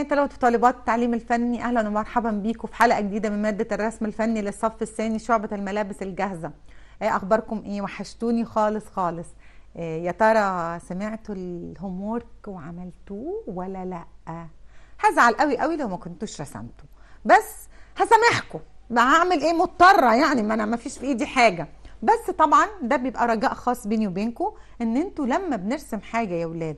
أعزائي طلبة وطالبات التعليم الفني، أهلا ومرحبا بيكم في حلقة جديدة من مادة الرسم الفني للصف الثاني شعبة الملابس الجاهزة. أخباركم إيه؟ وحشتوني خالص خالص. يا ترى سمعتوا الهوم وورك وعملتوه ولا لأ؟ هزعل قوي قوي لو ما كنتوش رسمتوا، بس هسامحكم. هعمل إيه؟ مضطرة يعني، ما أنا ما فيش في إيدي حاجة. بس طبعا ده بيبقى رجاء خاص بيني وبينكم، إن أنتوا لما بنرسم حاجة يا ولاد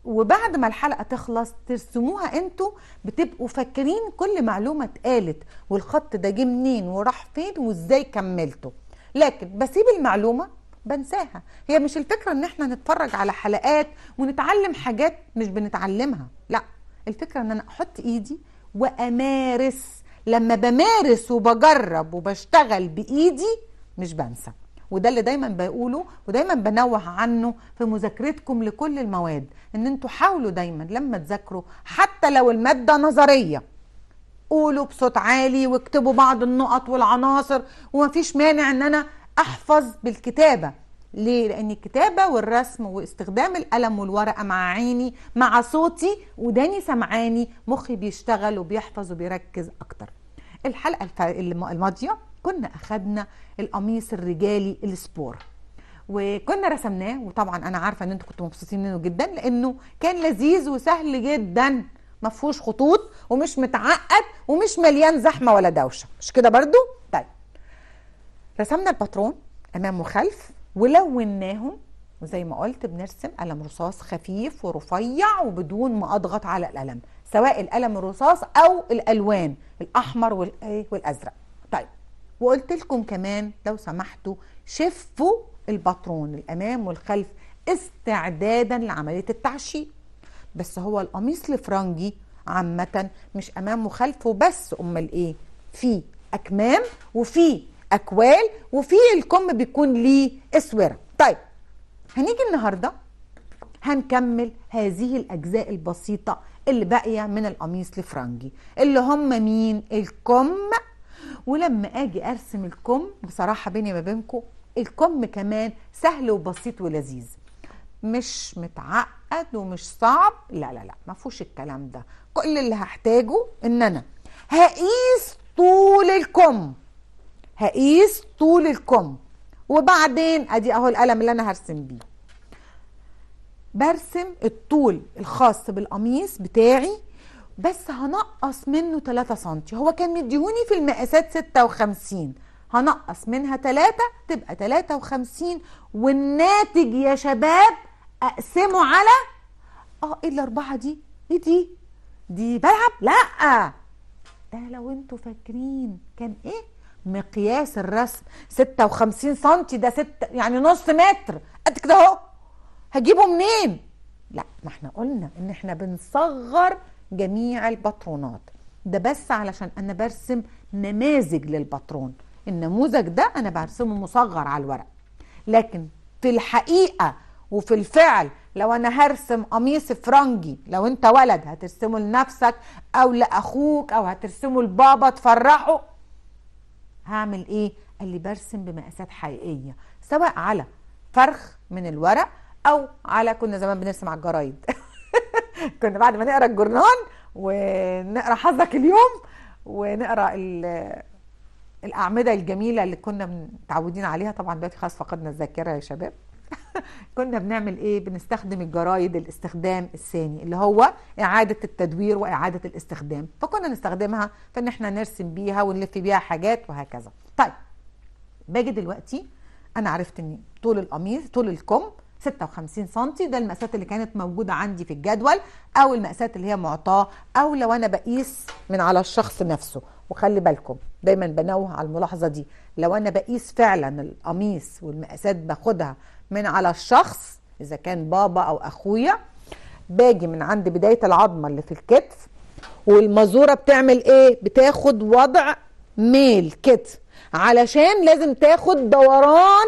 وبعد ما الحلقة تخلص ترسموها انتوا، بتبقوا فاكرين كل معلومة اتقالت والخط ده جه منين وراح فين وازاي كملته. لكن بسيب المعلومة بنساها. هي مش الفكرة ان احنا نتفرج على حلقات ونتعلم حاجات مش بنتعلمها، لا، الفكرة ان انا احط ايدي وامارس. لما بمارس وبجرب وبشتغل بايدي مش بنسى. وده اللي دايما بقوله ودايما بنوه عنه في مذاكرتكم لكل المواد، ان انتوا حاولوا دايما لما تذاكروا حتى لو المادة نظرية قولوا بصوت عالي واكتبوا بعض النقط والعناصر، ومفيش مانع ان انا احفظ بالكتابة. ليه؟ لان الكتابة والرسم واستخدام القلم والورقة مع عيني مع صوتي وداني سمعاني، مخي بيشتغل وبيحفظ وبيركز اكتر. الحلقة الماضية كنا اخدنا القميص الرجالي السبور وكنا رسمناه، وطبعا انا عارفه ان انتوا كنتوا مبسوطين منه جدا لانه كان لذيذ وسهل جدا، ما فيهوش خطوط ومش متعقد ومش مليان زحمه ولا دوشه، مش كده برضو؟ طيب، رسمنا الباترون امام وخلف ولوناهم، وزي ما قلت بنرسم قلم رصاص خفيف ورفيع وبدون ما اضغط على القلم، سواء القلم الرصاص او الالوان الاحمر والازرق. طيب، وقلت لكم كمان لو سمحتوا شفوا الباترون الامام والخلف استعدادا لعمليه التعشيق. بس هو القميص الفرنجي عامه مش امام وخلف وبس، امال ايه؟ في اكمام وفي اكوال وفي الكم بيكون ليه اسوره. طيب، هنيجي النهارده هنكمل هذه الاجزاء البسيطه اللي باقيه من القميص الفرنجي، اللي هم مين؟ الكم. ولما اجي ارسم الكم بصراحه بيني وما بينكم الكم كمان سهل وبسيط ولذيذ، مش متعقد ومش صعب، لا لا لا، ما فيهوش الكلام ده. كل اللي هحتاجه ان انا هقيس طول الكم، هقيس طول الكم، وبعدين ادي اهو القلم اللي انا هرسم بيه. برسم الطول الخاص بالقميص بتاعي، بس هنقص منه 3 سنتي. هو كان مديهوني في المقاسات 56، هنقص منها 3 تبقى 53، والناتج يا شباب اقسمه على ايه الاربعه دي؟ ايه دي بلعب؟ لا، ده لو انتوا فاكرين كان ايه مقياس الرسم 56 سنتي، ده 6 يعني نص متر قد كده اهو. هجيبه منين؟ لا، ما احنا قلنا ان احنا بنصغر جميع الباترونات، ده بس علشان انا برسم نماذج للباترون. النموذج ده انا برسمه مصغر على الورق، لكن في الحقيقة وفي الفعل لو انا هرسم قميص فرنجي، لو انت ولد هترسمه لنفسك او لاخوك او هترسمه لبابا تفرحه، هعمل ايه؟ قال لي برسم بمقاسات حقيقية، سواء على فرخ من الورق او على، كنا زمان بنرسم على الجرايد كنا بعد ما نقرا الجورنال ونقرا حظك اليوم ونقرا الاعمده الجميله اللي كنا متعودين عليها، طبعا دلوقتي خلاص فقدنا الذاكره يا شباب كنا بنعمل ايه؟ بنستخدم الجرايد الاستخدام الثاني اللي هو اعاده التدوير واعاده الاستخدام، فكنا نستخدمها في ان احنا نرسم بيها ونلف بيها حاجات وهكذا. طيب، باجي دلوقتي انا عرفت ان طول القميص طول الكم 56 سنتي، ده المقاسات اللي كانت موجودة عندي في الجدول او المقاسات اللي هي معطاه، او لو انا بقيس من على الشخص نفسه. وخلي بالكم دايما بنوه على الملاحظة دي، لو انا بقيس فعلا القميص والمقاسات باخدها من على الشخص اذا كان بابا او اخويا، باجي من عند بداية العظمة اللي في الكتف، والمزورة بتعمل ايه؟ بتاخد وضع ميل كده، علشان لازم تاخد دوران،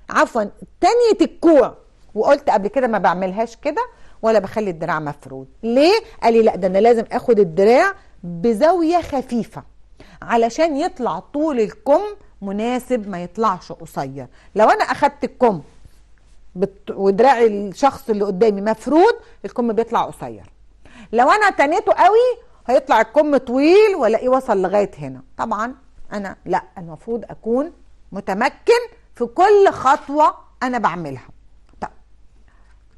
عفوا تانية الكوع. وقلت قبل كده ما بعملهاش كده ولا بخلي الدراع مفرود. ليه؟ قال لي لا، ده انا لازم اخد الدراع بزاوية خفيفة علشان يطلع طول الكم مناسب، ما يطلعش قصير. لو انا اخدت الكم ودراع الشخص اللي قدامي مفرود الكم بيطلع قصير. لو انا تنيته قوي هيطلع الكم طويل والاقيه وصل لغايه هنا. طبعا انا لا، المفروض اكون متمكن في كل خطوه انا بعملها. طب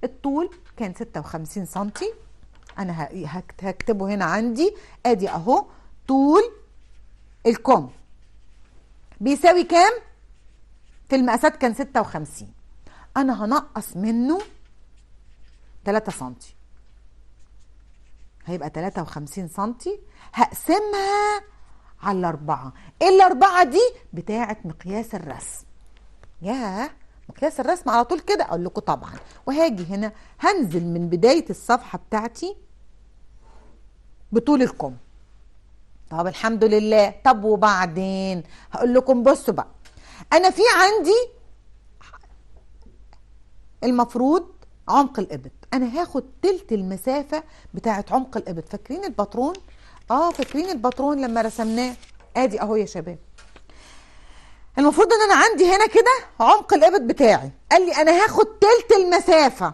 الطول كان 56 سنتي، انا هكتبه هنا عندي. ادي اهو طول الكم بيساوي كام؟ في المقاسات كان 56، انا هنقص منه 3 سنتي، هيبقى 53 سنتي. هقسمها على 4. الأربعة دي بتاعة مقياس الرسم. ياه، مقياس الرسم على طول كده؟ اقول لكم طبعا. وهاجي هنا هنزل من بداية الصفحة بتاعتي بطول الكم. طب الحمد لله. طب وبعدين هقول لكم بصوا بقى، انا في عندي المفروض عمق الابط، انا هاخد تلت المسافة بتاعة عمق الابط. فاكرين الباترون؟ فاكرين الباترون لما رسمناه؟ ادي اهو يا شباب. المفروض ان انا عندي هنا كده عمق الابط بتاعي، قال لي انا هاخد تلت المسافة،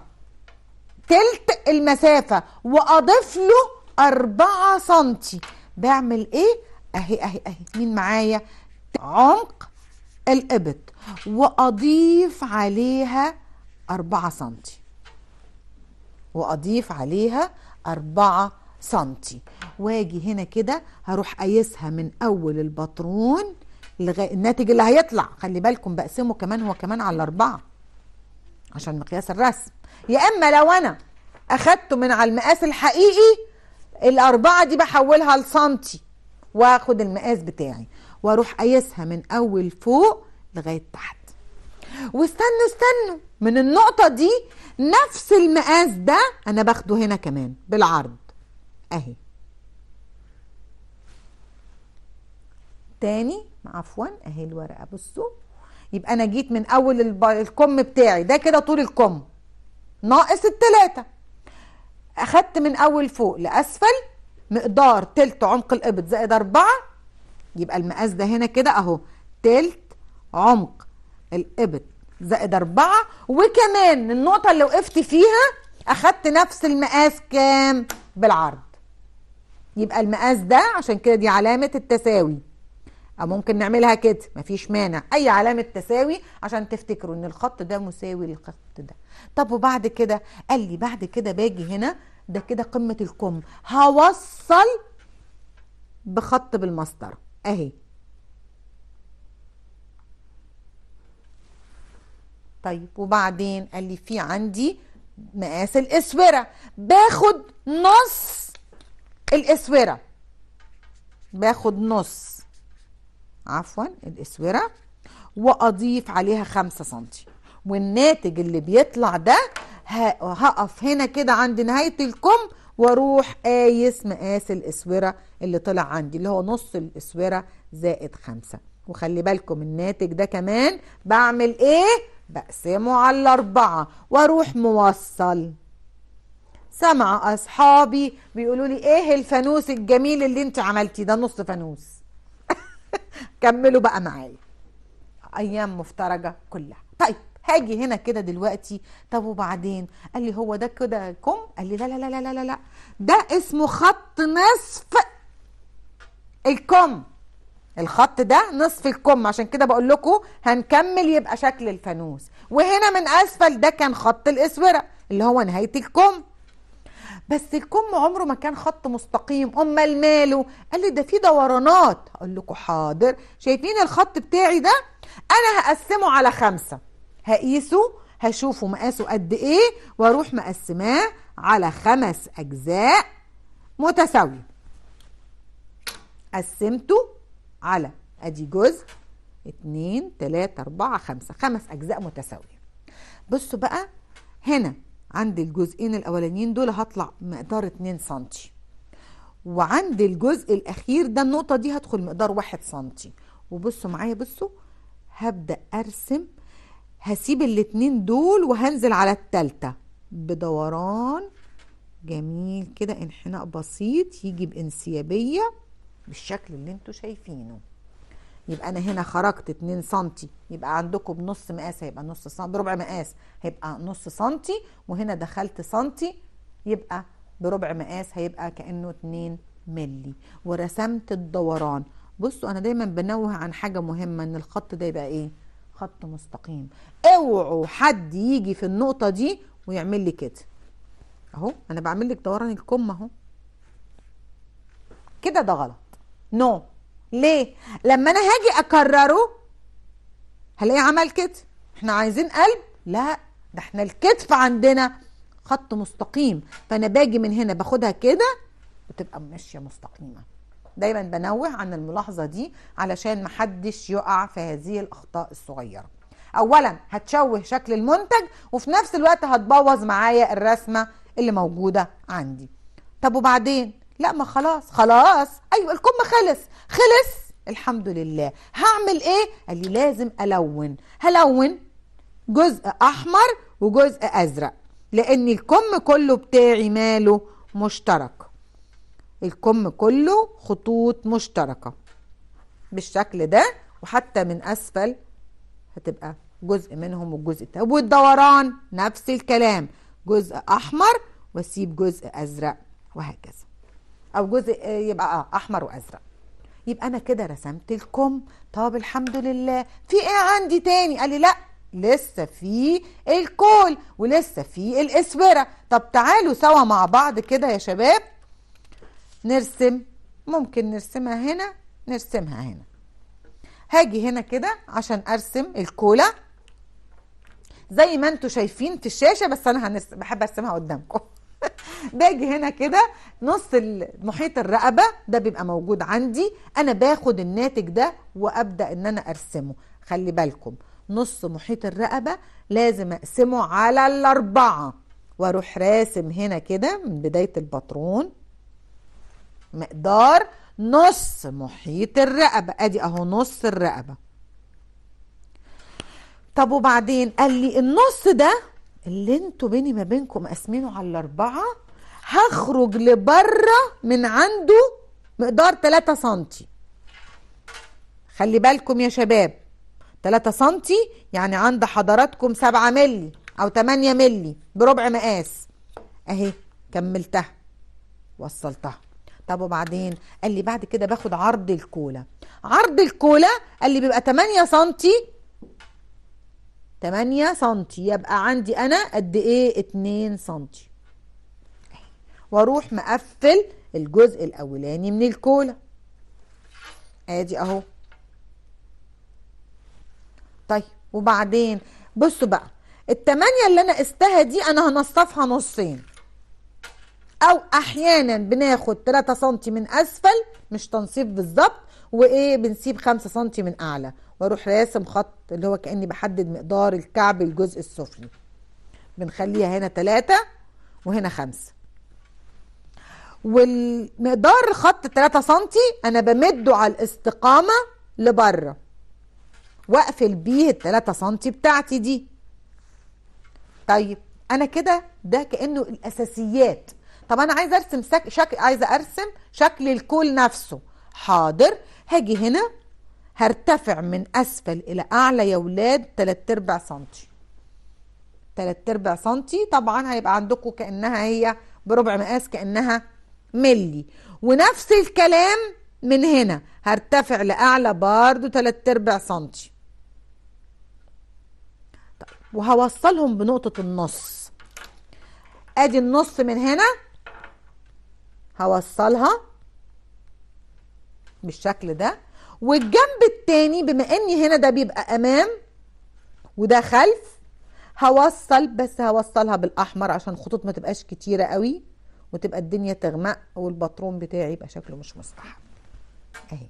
تلت المسافة واضيف له 4 سنتي. بعمل ايه؟ اهي مين معايا؟ عمق الابط واضيف عليها 4 سنتي، واضيف عليها 4 سنتي. واجي هنا كده هروح قايسها من اول الباترون لغايه الناتج اللي هيطلع. خلي بالكم بقسمه كمان هو كمان على 4 عشان مقياس الرسم. يا اما لو انا اخدته من على المقاس الحقيقي، ال4 دي بحولها لسنتي واخد المقاس بتاعي واروح قايسها من اول فوق لغايه تحت. واستنوا من النقطة دي نفس المقاس ده انا باخده هنا كمان بالعرض اهي. تاني عفوا اهي الورقة، بصوا. يبقى انا جيت من اول الكم بتاعي ده كده طول الكم ناقص ال3، اخدت من اول فوق لاسفل مقدار تلت عمق الابط زائد 4، يبقى المقاس ده هنا كده اهو تلت عمق الابط زائد 4. وكمان النقطة اللي وقفت فيها اخدت نفس المقاس كام؟ بالعرض. يبقى المقاس ده عشان كده دي علامة التساوي، او ممكن نعملها كده مفيش مانع، اي علامة تساوي عشان تفتكروا ان الخط ده مساوي للخط ده. طب وبعد كده قال لي بعد كده باجي هنا ده كده قمة الكم هوصل بخط بالمسطرة اهي. طيب وبعدين قال لي في عندي مقاس الاسوره، باخد نص الاسوره، باخد نص عفوا الاسوره واضيف عليها 5 سنتي. والناتج اللي بيطلع ده هقف هنا كده عند نهايه الكم واروح قايس مقاس الاسوره اللي طلع عندي اللي هو نص الاسوره زائد 5. وخلي بالكم الناتج ده كمان بعمل ايه؟ بقسمه على 4 واروح موصل. سمع اصحابي بيقولوا لي ايه الفانوس الجميل اللي انت عملتيه ده؟ نص فانوس. كملوا بقى معايا، ايام مفترجه كلها. طيب هاجي هنا كده دلوقتي. طب وبعدين قال لي هو ده كده كم؟ قال لي لا لا لا لا لا لا، ده اسمه خط نصف الكم. الخط ده نصف الكم، عشان كده بقول لكم هنكمل يبقى شكل الفانوس. وهنا من اسفل ده كان خط الاسوره اللي هو نهايه الكم. بس الكم عمره ما كان خط مستقيم، امال ماله؟ قال لي ده فيه دورانات. اقول لكم حاضر. شايفين الخط بتاعي ده؟ انا هقسمه على 5، هقيسه هشوفه مقاسه قد ايه واروح مقسماه على 5 اجزاء متساويه. قسمته على ادي جزء 2 3 4 5 اجزاء متساويه. بصوا بقى هنا عند الجزئين الاولانيين دول هطلع مقدار 2 سنتي، وعند الجزء الاخير ده النقطه دي هدخل مقدار 1 سنتي. وبصوا معايا، بصوا هبدا ارسم، هسيب الاتنين دول وهنزل على التالتة بدوران جميل كده، انحناء بسيط يجي بانسيابيه بالشكل اللي انتوا شايفينه. يبقى انا هنا خرجت 2 سنتي، يبقى عندكم بنص مقاس هيبقى نص سنتي، بربع مقاس هيبقى نص سنتي، وهنا دخلت سنتي يبقى بربع مقاس هيبقى كأنه 2 ملي. ورسمت الدوران. بصوا انا دايما بنوه عن حاجة مهمة، ان الخط ده يبقى ايه؟ خط مستقيم. اوعوا حد يجي في النقطة دي ويعمل لي كده اهو. انا بعمل لك دوران الكم اهو كده، ده غلط. نو. ليه؟ لما انا هاجي اكرره هلاقيه عمل كده. احنا عايزين قلب؟ لا، ده احنا الكتف عندنا خط مستقيم، فانا باجي من هنا باخدها كده وتبقى ماشيه مستقيمه. دايما بنوه عن الملاحظه دي علشان محدش يقع في هذه الاخطاء الصغيره. اولا هتشوه شكل المنتج، وفي نفس الوقت هتبوظ معايا الرسمه اللي موجوده عندي. طب وبعدين؟ لا، ما خلاص ايوه الكم خلص الحمد لله. هعمل ايه؟ قال لي لازم هلون جزء احمر وجزء ازرق، لان الكم كله بتاعي ماله؟ مشترك. الكم كله خطوط مشتركة بالشكل ده، وحتى من اسفل هتبقى جزء منهم والجزء التاني. والدوران نفس الكلام، جزء احمر واسيب جزء ازرق وهكذا، او جزء يبقى احمر وازرق. يبقى انا كده رسمت الكم. طب الحمد لله، في ايه عندي تاني؟ قال لي لا، لسه في الكول ولسه في الاسوره. طب تعالوا سوا مع بعض كده يا شباب نرسم. ممكن نرسمها هنا، نرسمها هنا. هاجي هنا كده عشان ارسم الكولا زي ما انتوا شايفين في الشاشه، بس انا بحب ارسمها قدامكم. باجي هنا كده نص محيط الرقبه ده بيبقى موجود عندي. انا باخد الناتج ده وابدا ان انا ارسمه. خلي بالكم، نص محيط الرقبه لازم اقسمه على الاربعه، واروح راسم هنا كده من بدايه الباترون مقدار نص محيط الرقبه. ادي اهو نص الرقبه. طب وبعدين؟ قال لي النص ده اللي انتوا بيني ما بينكم قاسمينه على الاربعه هخرج لبره من عنده مقدار 3 سنتي. خلي بالكم يا شباب، 3 سنتي يعني عند حضراتكم 7 ملي او 8 ملي بربع مقاس. اهي كملتها وصلتها. طب وبعدين؟ قال لي بعد كده باخد عرض الكولا. عرض الكولا قال لي بيبقى 8 سنتي. 8 سنتي يبقى عندي انا قد ايه؟ 2 سنتي. واروح مقفل الجزء الاولاني من الكولا. ادي اهو. طيب وبعدين؟ بصوا بقى، ال8 اللي انا قستها دي انا هنصفها نصين، او احيانا بناخد 3 سنتي من اسفل، مش تنصيف بالظبط، وايه بنسيب 5 سنتي من اعلى، واروح راسم خط اللي هو كاني بحدد مقدار الكعب الجزء السفلي. بنخليها هنا 3 وهنا 5. والمقدار خط 3 سنتي انا بمده على الاستقامه لبره، واقفل بيه ال3 سنتي بتاعتي دي. طيب انا كده ده كانه الاساسيات. طب انا عايزه ارسم عايزه ارسم شكل الكول نفسه. حاضر، هاجي هنا هرتفع من اسفل الى اعلى يا ولاد 3/4 سنتي. 3/4 سنتي طبعا هيبقى عندكم كانها هي بربع مقاس، كانها ملي. ونفس الكلام من هنا هرتفع لاعلى برضو 3/4 سنتي. طيب وهوصلهم بنقطه النص. ادي النص من هنا هوصلها بالشكل ده، والجنب التاني بما اني هنا ده بيبقى امام وده خلف هوصل، بس هوصلها بالاحمر عشان الخطوط ما تبقاش كتيره قوي وتبقى الدنيا تغمق والباترون بتاعي يبقى شكله مش مستحب. اهي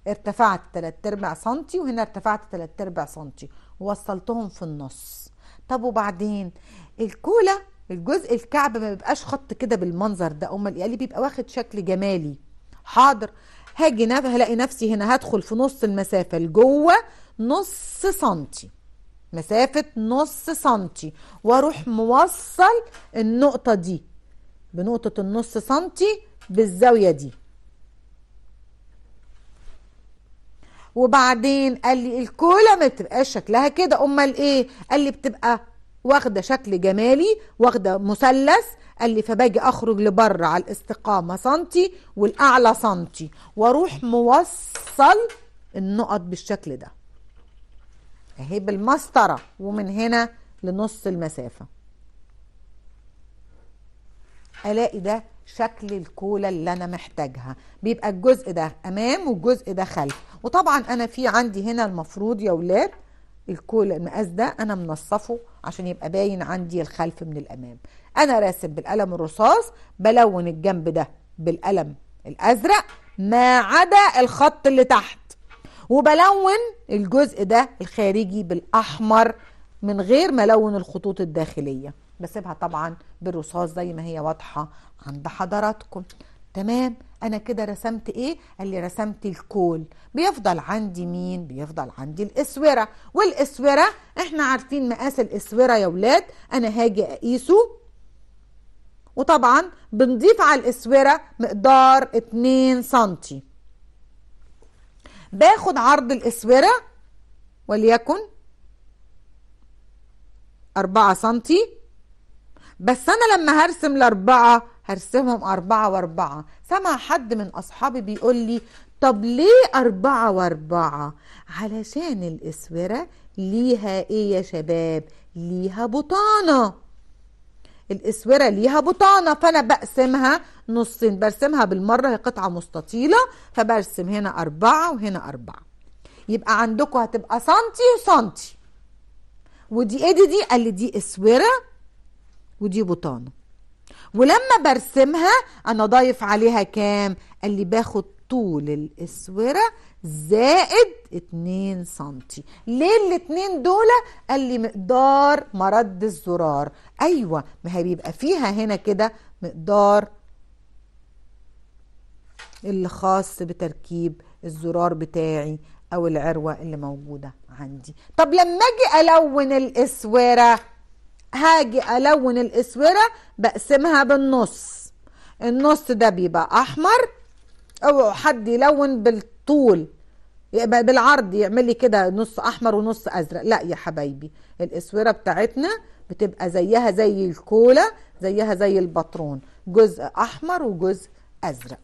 ارتفعت 3/4 سنتي وهنا ارتفعت 3/4 سنتي ووصلتهم في النص. طب وبعدين؟ الكولا الجزء الكعب ما بيبقاش خط كده بالمنظر ده، امال يعني بيبقى واخد شكل جمالي. حاضر، هاجي هلاقي نفسي هنا هدخل في نص المسافه لجوه نص سنتي، مسافه نص سنتي، واروح موصل النقطه دي بنقطه النص سنتي بالزاويه دي. وبعدين قال لي الكولا ما بتبقاش شكلها كده، امال ايه؟ قال لي بتبقى واخده شكل جمالي، واخده مثلث. قال لي فباجي اخرج لبره على الاستقامه سنتي والاعلى سنتي، واروح موصل النقط بالشكل ده اهي بالمسطره، ومن هنا لنص المسافه الاقي ده شكل الكولا اللي انا محتاجها. بيبقى الجزء ده امام والجزء ده خلف. وطبعا انا في عندي هنا المفروض يا ولاد الكولا المقاس ده انا منصفه عشان يبقى باين عندي الخلف من الامام. انا راسم بالقلم الرصاص، بلون الجنب ده بالقلم الازرق ما عدا الخط اللي تحت، وبلون الجزء ده الخارجي بالاحمر من غير ما الون الخطوط الداخليه، بسيبها طبعا بالرصاص زي ما هي واضحه عند حضراتكم. تمام. انا كده رسمت ايه؟ قال لي رسمت الكول. بيفضل عندي مين؟ بيفضل عندي الاسوره. والاسوره احنا عارفين مقاس الاسوره يا ولاد، انا هاجي اقيسه، وطبعا بنضيف على الاسوره مقدار 2 سنتي. باخد عرض الاسوره وليكن 4 سنتي، بس انا لما هرسم الاربعه هرسمهم 4 و4. سمع حد من اصحابي بيقول لي طب ليه 4 و4؟ علشان الاسوره ليها ايه يا شباب؟ ليها بطانه. الاسوره ليها بطانه، فانا بقسمها نصين، برسمها بالمره، هي قطعه مستطيله، فبرسم هنا 4 وهنا 4. يبقى عندكم هتبقى سنتي وسنتي. ودي ايه دي؟ قال لي دي اسوره ودي بطانه. ولما برسمها انا ضايف عليها كام؟ قال لي باخد طول الاسوره زائد 2 سنتي. ليه الاتنين دول؟ قال لي مقدار مرد الزرار. ايوه، ما هي بيبقى فيها هنا كده مقدار اللي خاص بتركيب الزرار بتاعي او العروه اللي موجوده عندي. طب لما اجي الون الاسوره، هاجي الون الاسوره بقسمها بالنص. النص ده بيبقى احمر، او حد يلون بالطول يبقى بالعرض يعمل لي كده نص احمر ونص ازرق. لا يا حبايبي، الاسوره بتاعتنا بتبقى زيها زي الكولا، زيها زي الباترون، جزء احمر وجزء ازرق.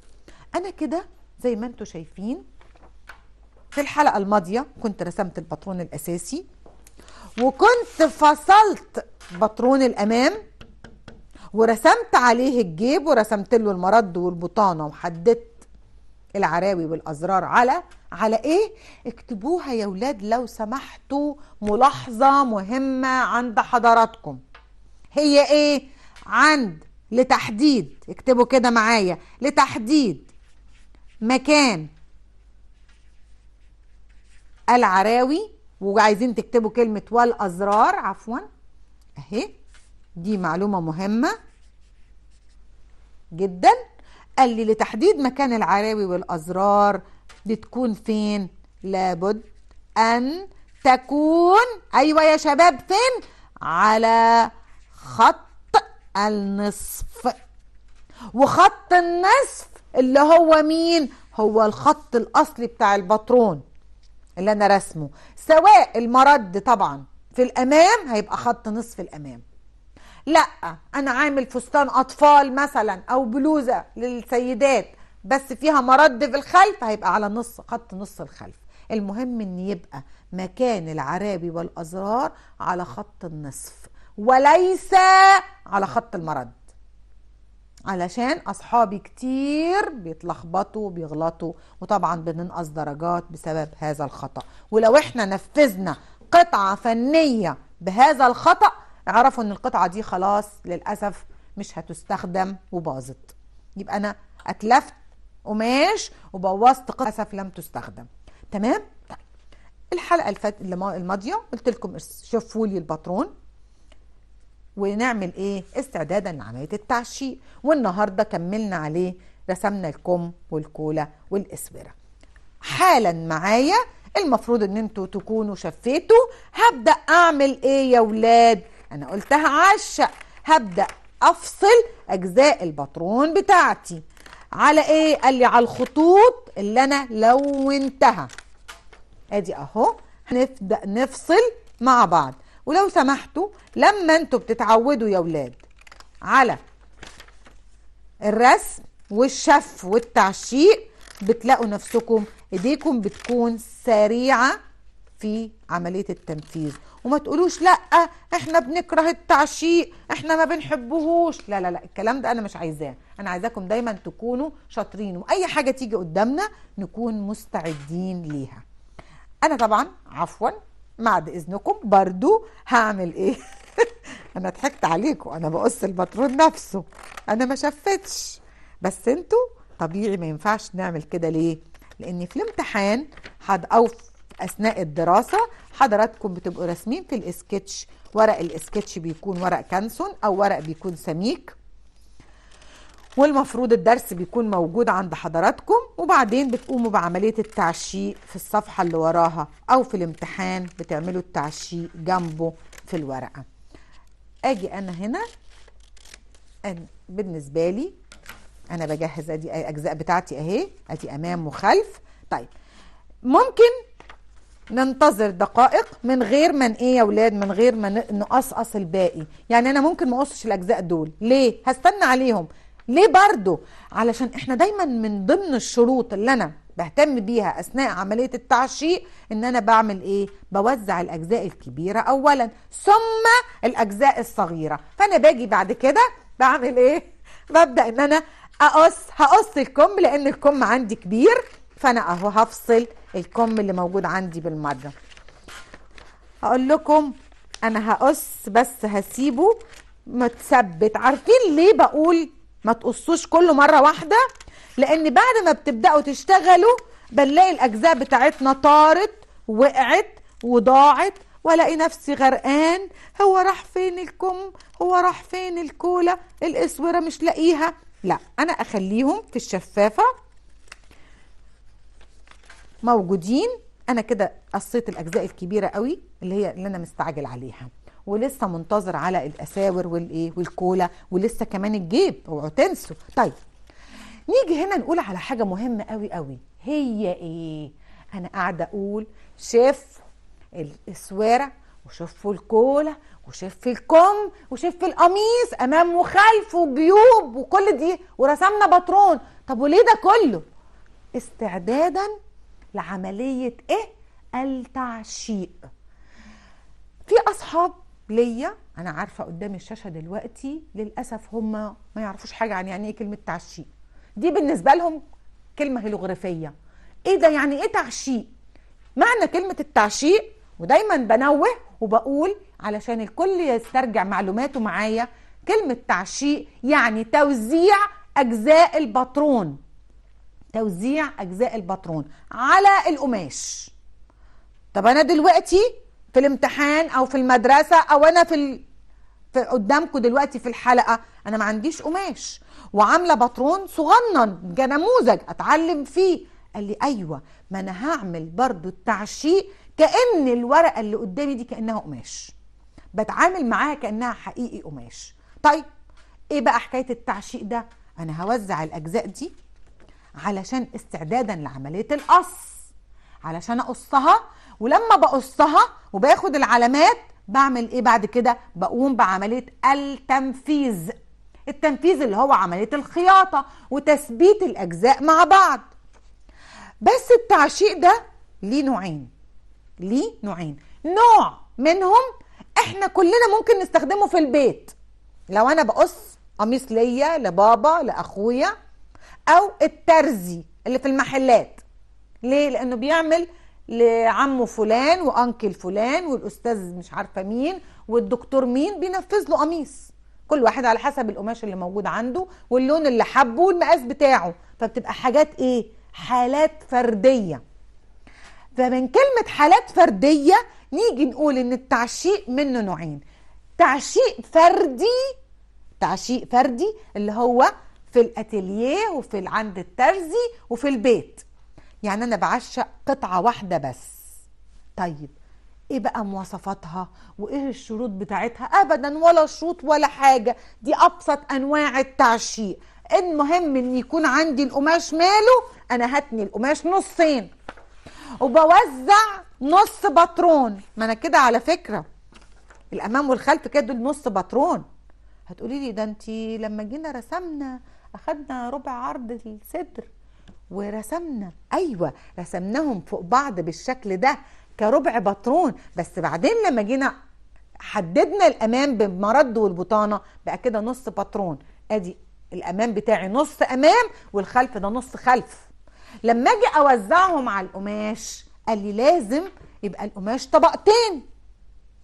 انا كده زي ما انتم شايفين في الحلقه الماضيه كنت رسمت الباترون الاساسي، وكنت فصلت باترون الامام ورسمت عليه الجيب ورسمت له المرد والبطانه وحددت العراوي والازرار على ايه؟ اكتبوها يا ولاد لو سمحتوا، ملاحظه مهمه عند حضراتكم. هي ايه؟ عند لتحديد، اكتبوا كده معايا، لتحديد مكان العراوي، وعايزين تكتبوا كلمه والازرار، عفوا اهي دي معلومه مهمه جدا. قال لي لتحديد مكان العراوي والازرار بتكون فين؟ لابد ان تكون، ايوه يا شباب، فين؟ على خط النصف. وخط النصف اللي هو مين؟ هو الخط الاصلي بتاع الباترون اللي انا رسمه. سواء المرد طبعا في الامام هيبقى خط نصف الامام، لا انا عامل فستان اطفال مثلا او بلوزه للسيدات بس فيها مرد في الخلف، هيبقى على نص خط نص الخلف. المهم ان يبقى مكان العراوي والازرار على خط النصف وليس على خط المرد، علشان اصحابي كتير بيتلخبطوا وبيغلطوا، وطبعا بننقص درجات بسبب هذا الخطأ. ولو احنا نفذنا قطعة فنية بهذا الخطأ اعرفوا ان القطعة دي خلاص للأسف مش هتستخدم وباظت، يبقى انا اتلفت قماش وبوظت قطعة للأسف لم تستخدم. تمام؟ طيب الحلقة الماضية قلت لكم شوفوا لي الباترون ونعمل ايه؟ استعدادا لعملية التعشيق. والنهاردة كملنا عليه، رسمنا الكم والكولا والاسوره. حالا معايا المفروض ان انتوا تكونوا شفيتوا. هبدأ اعمل ايه يا ولاد؟ انا قلتها عشق. هبدأ افصل اجزاء الباترون بتاعتي على ايه؟ قال لي على الخطوط اللي انا لونتها. ادي اهو هنبدأ نفصل مع بعض. ولو سمحتوا لما انتوا بتتعودوا يا ولاد على الرسم والشف والتعشيق بتلاقوا نفسكم ايديكم بتكون سريعة في عملية التنفيذ. وما تقولوش لا احنا بنكره التعشيق، احنا ما بنحبهوش، لا لا لا، الكلام ده انا مش عايزاه. انا عايزاكم دايما تكونوا شاطرين، واي حاجة تيجي قدامنا نكون مستعدين ليها. انا طبعا عفوا بعد اذنكم برضو هعمل ايه انا ضحكت عليكم، انا بقص الباترون نفسه، انا ما شفتش، بس انتوا طبيعي ما ينفعش نعمل كده. ليه؟ لان في الامتحان او في اثناء الدراسه حضراتكم بتبقوا راسمين في الاسكتش، ورق الاسكتش بيكون ورق كانسون او ورق بيكون سميك، والمفروض الدرس بيكون موجود عند حضراتكم، وبعدين بتقوموا بعمليه التعشيق في الصفحه اللي وراها، او في الامتحان بتعملوا التعشيق جنبه في الورقه. اجي انا هنا بالنسبه لي انا بجهز ادي الاجزاء بتاعتي اهي، ادي امام وخلف. طيب ممكن ننتظر دقائق من غير ما ايه يا ولاد، من غير ما نقصقص الباقي. يعني انا ممكن ما اقصش الاجزاء دول، ليه؟ هستنى عليهم. ليه برضو؟ علشان احنا دايما من ضمن الشروط اللي انا بهتم بيها اثناء عمليه التعشيق ان انا بعمل ايه؟ بوزع الاجزاء الكبيره اولا ثم الاجزاء الصغيره. فانا باجي بعد كده بعمل ايه؟ ببدا ان انا هقص الكم، لان الكم عندي كبير، فانا اهو هفصل الكم اللي موجود عندي بالمره. هقول لكم انا هقص بس هسيبه متثبت. عارفين ليه بقول ما تقصوش كله مره واحده؟ لان بعد ما بتبداوا تشتغلوا بنلاقي الاجزاء بتاعتنا طارت وقعت وضاعت، والاقي نفسي غرقان. هو راح فين الكم؟ هو راح فين الكولا؟ الاسوره مش لاقيها. لا، انا اخليهم في الشفافه موجودين. انا كده قصيت الاجزاء الكبيره قوي اللي انا مستعجل عليها، ولسه منتظر على الاساور والايه والكولا، ولسه كمان الجيب، اوعوا تنسوا. طيب نيجي هنا نقول على حاجه مهمه قوي قوي، هي ايه؟ انا قاعده اقول شف الاسوره وشف الكولا وشف الكم وشف القميص امام وخلف وجيوب وكل دي، ورسمنا باترون. طب وليه ده كله؟ استعدادا لعمليه ايه؟ التعشيق. في اصحاب ليا انا عارفه قدام الشاشه دلوقتي للاسف هم ما يعرفوش حاجه عن يعني ايه كلمه تعشيق. دي بالنسبه لهم كلمه هيروغليفيه. ايه ده؟ يعني ايه تعشيق؟ معنى كلمه التعشيق، ودايما بنوه وبقول علشان الكل يسترجع معلوماته معايا، كلمه تعشيق يعني توزيع اجزاء الباترون، توزيع اجزاء الباترون على القماش. طب انا دلوقتي في الامتحان او في المدرسه او انا في قدامكم دلوقتي في الحلقه، انا ما عنديش قماش وعامله باترون صغنن كنموذج اتعلم فيه. قال لي ايوه، ما انا هعمل برضو التعشيق كأن الورقه اللي قدامي دي كأنها قماش، بتعامل معاها كأنها حقيقي قماش. طيب ايه بقى حكايه التعشيق ده؟ انا هوزع الاجزاء دي علشان استعدادا لعمليه القص، علشان اقصها، ولما بقصها وباخد العلامات بعمل ايه بعد كده؟ بقوم بعمليه التنفيذ. التنفيذ اللي هو عمليه الخياطه وتثبيت الاجزاء مع بعض. بس التعشيق ده ليه نوعين، ليه نوعين. نوع منهم احنا كلنا ممكن نستخدمه في البيت، لو انا بقص قميص ليا لبابا لاخويا، او الترزي اللي في المحلات. ليه؟ لانه بيعمل لعمه فلان وانكل فلان والاستاذ مش عارفه مين والدكتور مين، بينفذ له قميص، كل واحد على حسب القماش اللي موجود عنده واللون اللي حبه والمقاس بتاعه. فبتبقى حاجات ايه؟ حالات فرديه. فمن كلمه حالات فرديه نيجي نقول ان التعشيق منه نوعين: تعشيق فردي، تعشيق فردي اللي هو في الاتيليه وفي عند الترزي وفي البيت، يعني انا بعشق قطعه واحده بس. طيب ايه بقى مواصفاتها وايه الشروط بتاعتها؟ ابدا ولا شروط ولا حاجه، دي ابسط انواع التعشيق. المهم ان يكون عندي القماش ماله، انا هتني القماش نصين وبوزع نص باترون. ما انا كده على فكره الامام والخلف كده دول نص باترون. هتقولي لي ده انت لما جينا رسمنا اخدنا ربع عرض الصدر ورسمنا، ايوه رسمناهم فوق بعض بالشكل ده كربع باترون، بس بعدين لما جينا حددنا الامام بالمرد والبطانه بقى كده نص باترون. ادي الامام بتاعي نص امام والخلف ده نص خلف. لما اجي اوزعهم على القماش قال لي لازم يبقى القماش طبقتين،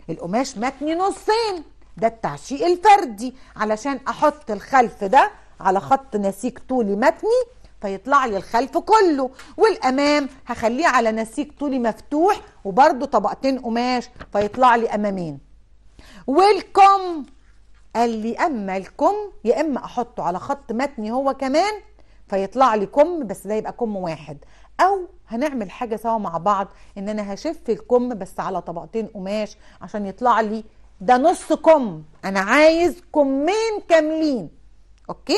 القماش متني نصين، ده التعشيق الفردي علشان احط الخلف ده على خط نسيج طولي متني فيطلع لي الخلف كله، والامام هخليه على نسيج طولي مفتوح وبرده طبقتين قماش فيطلع لي امامين. والكم قال لي اما الكم يا اما احطه على خط متني هو كمان فيطلع لي كم، بس ده يبقى كم واحد، او هنعمل حاجه سوا مع بعض ان انا هشف الكم بس على طبقتين قماش عشان يطلع لي ده نص كم، انا عايز كمين كاملين. اوكي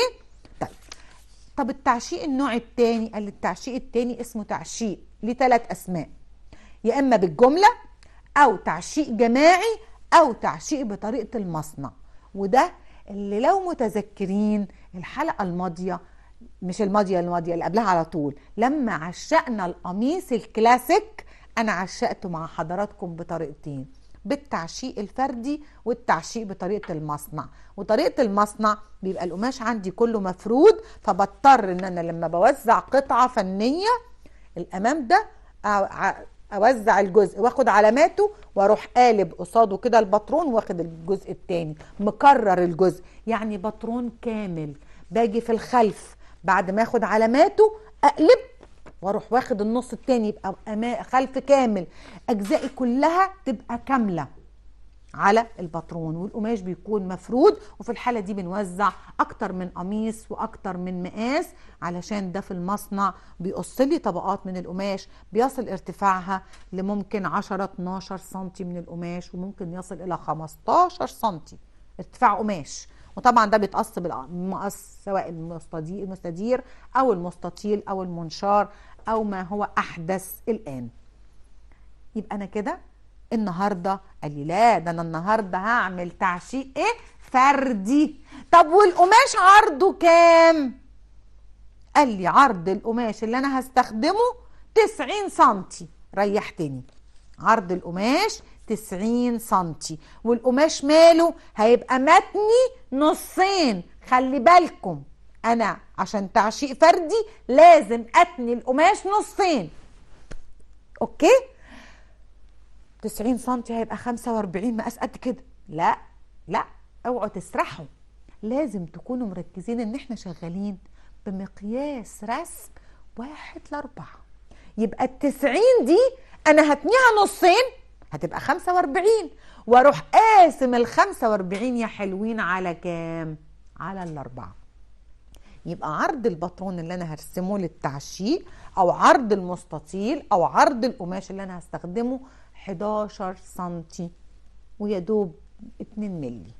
طب التعشيق النوع التاني، قال لي التعشيق التاني اسمه تعشيق ليه 3 اسماء، يا اما بالجمله او تعشيق جماعي او تعشيق بطريقه المصنع. وده اللي لو متذكرين الحلقه الماضيه، مش الماضيه اللي قبلها على طول، لما عشقنا القميص الكلاسيك انا عشقته مع حضراتكم بطريقتين، بالتعشيق الفردي والتعشيق بطريقه المصنع. وطريقه المصنع بيبقى القماش عندي كله مفرود، فبضطر ان انا لما بوزع قطعه فنيه الامام ده اوزع الجزء واخد علاماته واروح قالب قصاده كده الباترون واخد الجزء التاني مكرر الجزء، يعني باترون كامل. باجي في الخلف بعد ما اخد علاماته اقلب واروح واخد النص التاني يبقى خلف كامل، اجزائي كلها تبقى كامله على الباترون، والقماش بيكون مفرود. وفي الحاله دي بنوزع اكتر من قميص واكتر من مقاس علشان ده في المصنع بيقص لي طبقات من القماش بيصل ارتفاعها لممكن 10 12 سنتي من القماش، وممكن يصل الى 15 سنتي ارتفاع قماش. وطبعا ده بيتقص بالمقص سواء المستدير او المستطيل او المنشار او ما هو احدث الان. يبقى انا كده النهارده قال لي لا ده انا النهارده هعمل تعشيق فردي. طب والقماش عرضه كام؟ قال لي عرض القماش اللي انا هستخدمه 90 سنتي. ريحتني، عرض القماش 90 سنتي، والقماش ماله هيبقى متني نصين. خلي بالكم انا عشان تعشيق فردي لازم اتني القماش نصين. اوكي 90 سنتي هيبقى 45 مقاس قد كده. لا اوعوا تسرحوا، لازم تكونوا مركزين ان احنا شغالين بمقياس رسم 1:4. يبقى ال90 دي انا هتنيها نصين هتبقى 45، واروح قاسم ال45 يا حلوين على كام؟ على 4. يبقى عرض الباترون اللي انا هرسمه للتعشيق او عرض المستطيل او عرض القماش اللي انا هستخدمه 11 سنتي ويا دوب 2 ملي.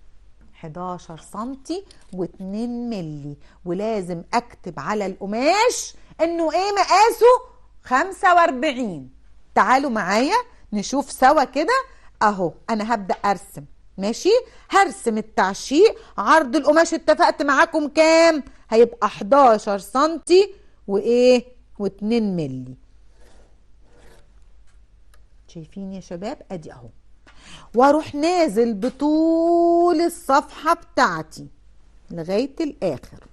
11 سنتي و2 ملي، ولازم اكتب على القماش انه ايه مقاسه 45. تعالوا معايا نشوف سوا كده اهو. انا هبدأ ارسم، ماشي؟ هرسم التعشيق. عرض القماش اتفقت معاكم كام؟ هيبقى 11 سنتي وايه و2 ملي. شايفين يا شباب؟ ادي اهو، واروح نازل بطول الصفحة بتاعتي لغاية الاخر.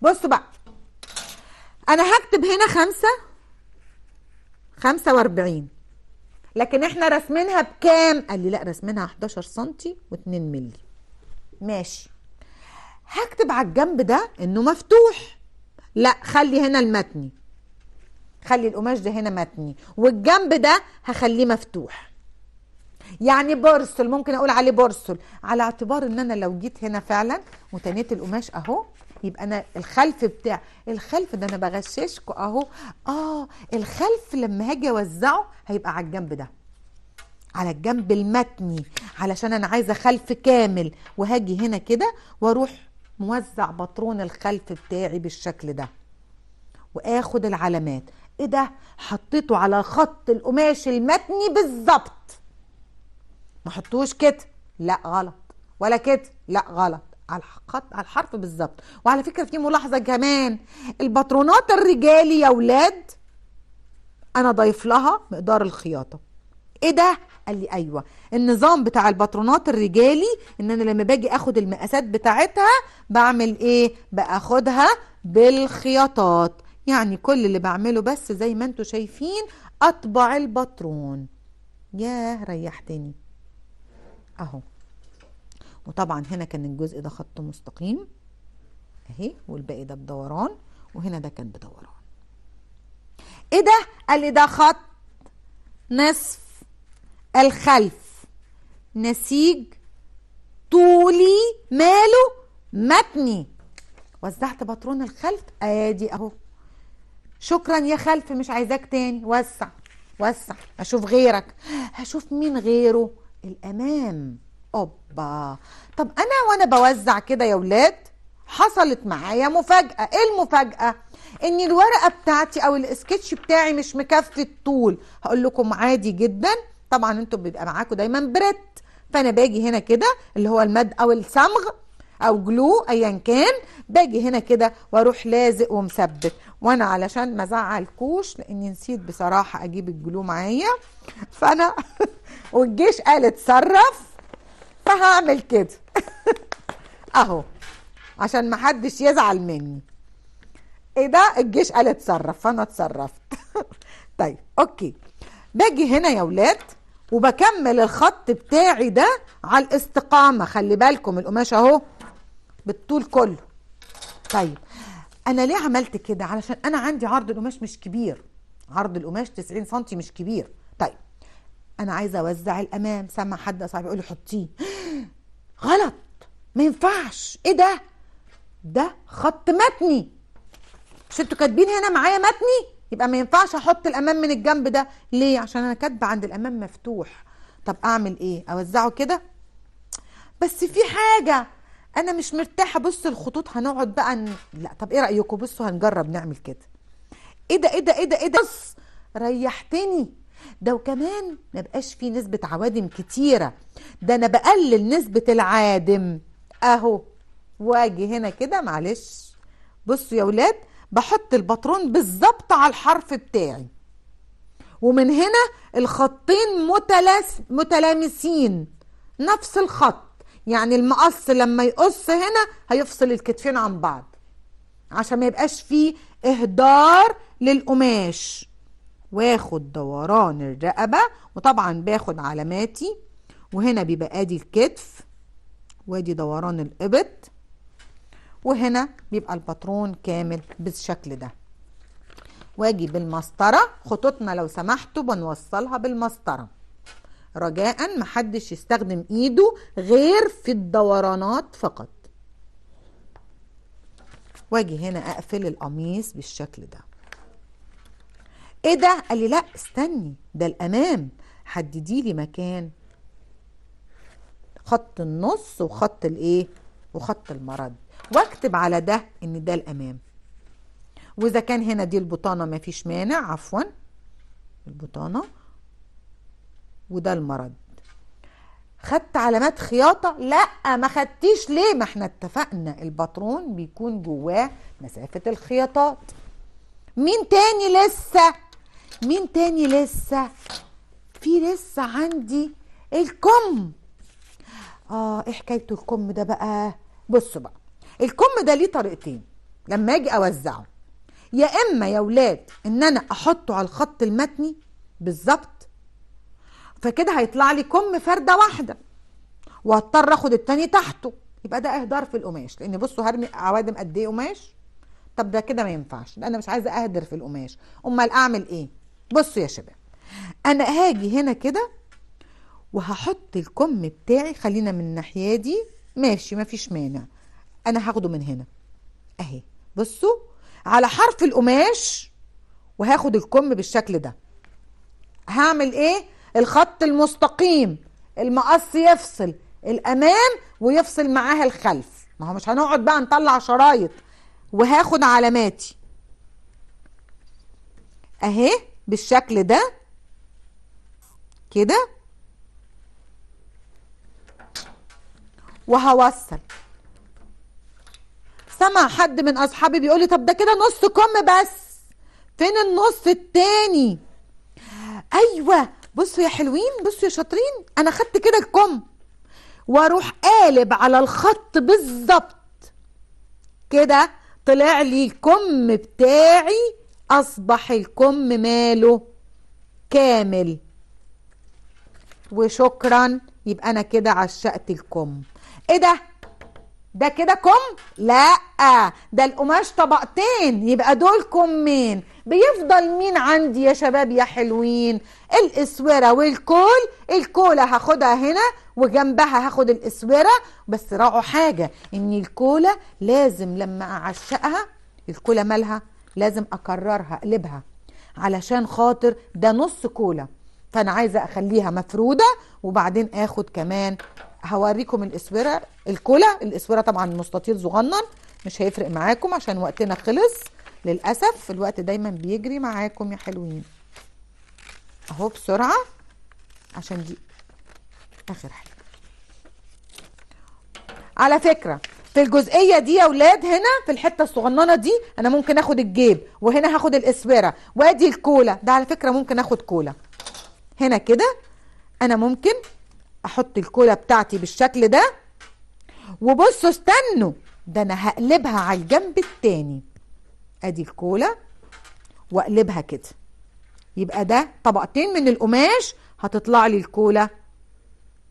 بصوا بقى انا هكتب هنا 45، لكن احنا رسمينها بكام؟ قال لي لا رسمينها 11 سنتي و2 ملي. ماشي، هكتب على الجنب ده انه مفتوح. لا خلي هنا المتني، خلي القماش ده هنا متني، والجنب ده هخليه مفتوح. يعني برسل، ممكن اقول عليه برسل، على اعتبار ان انا لو جيت هنا فعلا وتنيت القماش اهو يبقى انا الخلف بتاع الخلف ده انا بغششكم اهو. الخلف لما هاجي اوزعه هيبقى على الجنب ده، على الجنب المتني، علشان انا عايزه خلف كامل. وهاجي هنا كده واروح موزع باترون الخلف بتاعي بالشكل ده واخد العلامات. ايه ده؟ حطيته على خط القماش المتني بالظبط. ما احطوش كده، لا غلط، ولا كده، لا غلط، على الخط على الحرف بالظبط. وعلى فكره في ملاحظه كمان، الباترونات الرجالي يا ولاد انا ضايف لها مقدار الخياطه. ايه ده؟ قال لي ايوه، النظام بتاع الباترونات الرجالي ان انا لما باجي اخد المقاسات بتاعتها بعمل ايه؟ باخدها بالخياطات. يعني كل اللي بعمله بس زي ما انتوا شايفين اطبع الباترون. ياه ريحتني اهو. وطبعا هنا كان الجزء ده خط مستقيم اهي، والباقي ده بدوران، وهنا ده كان بدوران. ايه ده؟ قال لي ده خط نصف الخلف، نسيج طولي، ماله متني. وزعت باترون الخلف ادي اهو. شكرا يا خلف، مش عايزاك تاني، وسع وسع، اشوف غيرك. هشوف مين غيره؟ الامام. اوبا. طب انا وانا بوزع كده يا ولاد حصلت معايا مفاجأة. ايه المفاجأة؟ ان الورقة بتاعتي او السكتش بتاعي مش مكفي الطول. هقول لكم عادي جدا، طبعا انتوا بيبقى معاكم دايما بريت، فانا باجي هنا كده اللي هو المد او الصمغ او جلو ايا كان، باجي هنا كده واروح لازق ومثبت. وانا علشان ما ازعلكوش لاني نسيت بصراحة اجيب الجلو معايا، فانا والجيش قال اتصرف، فهعمل كده اهو عشان ما حدش يزعل مني. ايه ده؟ الجيش قال اتصرف فانا اتصرفت. طيب اوكي، باجي هنا يا ولاد وبكمل الخط بتاعي ده على الاستقامة. خلي بالكم القماش اهو بالطول كله. طيب انا ليه عملت كده؟ علشان انا عندي عرض القماش مش كبير، عرض القماش 90 سنتي مش كبير. طيب انا عايزه اوزع الامام، سمع حد صاحبي يقول لي حطيه. غلط، ما ينفعش. ايه ده؟ ده خط متني، مش انتوا كاتبين هنا معايا متني؟ يبقى ما ينفعش احط الامام من الجنب ده. ليه؟ عشان انا كاتبه عند الامام مفتوح. طب اعمل ايه؟ اوزعه كده؟ بس في حاجه انا مش مرتاحه. بص الخطوط هنقعد بقى لا طب ايه رايكم؟ بصوا هنجرب نعمل كده. ايه ده؟ ايه ده؟ ايه ده؟ ايه ده؟ بص ريحتني. ده وكمان ما بقاش فيه نسبه عوادم كتيره، ده انا بقلل نسبه العادم اهو. واجي هنا كده معلش، بصوا يا ولاد بحط الباترون بالظبط على الحرف بتاعي، ومن هنا الخطين متلامسين نفس الخط. يعني المقص لما يقص هنا هيفصل الكتفين عن بعض عشان ما يبقاش فيه اهدار للقماش. واخد دوران الرقبة، وطبعا باخد علاماتي، وهنا بيبقى ادي الكتف وادي دوران الابط، وهنا بيبقى الباترون كامل بالشكل ده. واجي بالمسطرة، خطوطنا لو سمحتوا بنوصلها بالمسطرة، رجاء محدش يستخدم ايده غير في الدورانات فقط. واجي هنا اقفل القميص بالشكل ده. ايه ده؟ قال لي لا استني، ده الامام، حددي لي مكان خط النص وخط الايه وخط المرد، واكتب على ده ان ده الامام. واذا كان هنا دي البطانه ما فيش مانع، عفوا البطانه وده المرد. خدت علامات خياطه؟ لا ما خدتيش. ليه؟ ما احنا اتفقنا الباترون بيكون جواه مسافه الخياطات. مين تاني لسه؟ مين تاني لسه؟ في لسه عندي الكم. ايه حكايه الكم ده بقى؟ بصوا بقى، الكم ده ليه طريقتين لما اجي اوزعه. يا اما يا ولاد ان انا احطه على الخط المتني بالظبط، فكده هيطلع لي كم فرده واحده، وهضطر اخد التاني تحته، يبقى ده اهدار في القماش. لان بصوا هرمي عوادم قد ايه قماش. طب ده كده ما ينفعش، انا مش عايزه اهدر في القماش. امال اعمل ايه؟ بصوا يا شباب، انا هاجي هنا كده وهحط الكم بتاعي، خلينا من الناحيه دي ماشي مفيش مانع، انا هاخده من هنا اهي. بصوا على حرف القماش، وهاخد الكم بالشكل ده. هعمل ايه؟ الخط المستقيم، المقص يفصل الامام ويفصل معاها الخلف، ما هو مش هنقعد بقى نطلع شرايط. وهاخد علاماتي اهي بالشكل ده كده، وهوصل. سمع حد من اصحابي بيقول لي طب ده كده نص كم بس، فين النص التاني؟ ايوه بصوا يا حلوين، بصوا يا شاطرين، انا خدت كده الكم واروح قالب على الخط بالظبط كده، طلع لي الكم بتاعي، اصبح الكم ماله كامل. وشكرا، يبقى انا كده عشقت الكم. ايه ده كده كم؟ لا، ده القماش طبقتين، يبقى دول كمين. بيفضل مين عندي يا شباب يا حلوين؟ الاسوره والكول. الكوله هاخدها هنا وجنبها هاخد الاسوره، بس راعوا حاجه، ان الكوله لازم لما اعشقها، الكوله مالها لازم اكررها اقلبها، علشان خاطر ده نص كوله، فانا عايزه اخليها مفروده. وبعدين اخد كمان، هوريكم الاسوره الكولا. الاسوره طبعا مستطيل صغنن، مش هيفرق معاكم عشان وقتنا خلص للاسف، الوقت دايما بيجري معاكم يا حلوين. اهو بسرعه عشان دي اخر حاجه. على فكره في الجزئيه دي يا ولاد، هنا في الحته الصغننه دي انا ممكن اخد الجيب، وهنا هاخد الاسوره، وادي الكولا. ده على فكره ممكن اخد كولا هنا كده، انا ممكن احط الكولا بتاعتي بالشكل ده. وبصوا استنوا، ده انا هقلبها على الجنب التاني، ادي الكولا واقلبها كده، يبقى ده طبقتين من القماش، هتطلع لي الكولا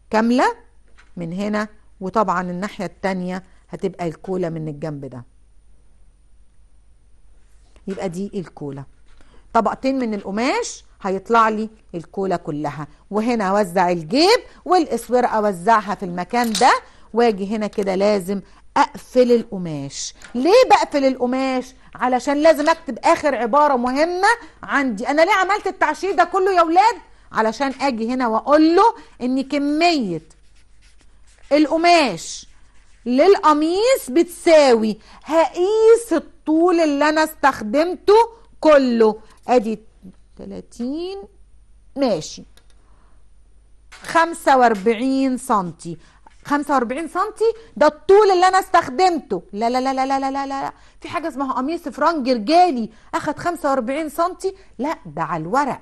كاملة من هنا، وطبعا الناحية التانية هتبقى الكولا من الجنب ده، يبقى دي الكولا. طبقتين من القماش هيطلع لي الكولا كلها. وهنا اوزع الجيب والاسوره اوزعها في المكان ده، واجي هنا كده لازم اقفل القماش. ليه بقفل القماش؟ علشان لازم اكتب اخر عباره مهمه عندي. انا ليه عملت التعشير ده كله يا ولاد؟ علشان اجي هنا واقول له ان كميه القماش للقميص بتساوي، هقيس الطول اللي انا استخدمته كله، ادي 30 ماشي 45 سنتي. 45 سنتي ده الطول اللي انا استخدمته. لا لا لا لا لا لا لا، في حاجه اسمها قميص فرنج رجالي اخد 45 سنتي؟ لا، ده على الورق.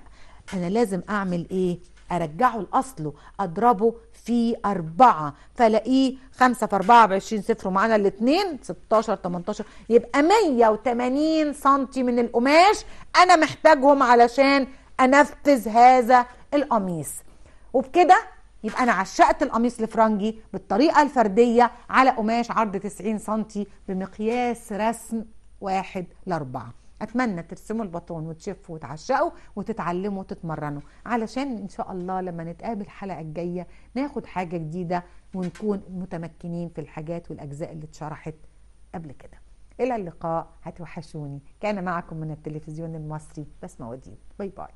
انا لازم اعمل ايه؟ ارجعه لاصله، اضربه في 4، فلاقيه 5 في 4 ب20، صفر ومعانا الاثنين 16 18، يبقى 180 سنتي من القماش انا محتاجهم علشان انفذ هذا القميص. وبكده يبقى انا عشقت القميص الفرنجي بالطريقه الفرديه على قماش عرض 90 سنتي بمقياس رسم 1:4. اتمنى ترسموا الباطون وتشفوا وتعشقوا وتتعلموا وتتمرنوا، علشان ان شاء الله لما نتقابل الحلقه الجايه ناخد حاجه جديده ونكون متمكنين في الحاجات والاجزاء اللي اتشرحت قبل كده. الى اللقاء، هتوحشوني. كان معكم من التلفزيون المصري بسمة وديب. باي باي.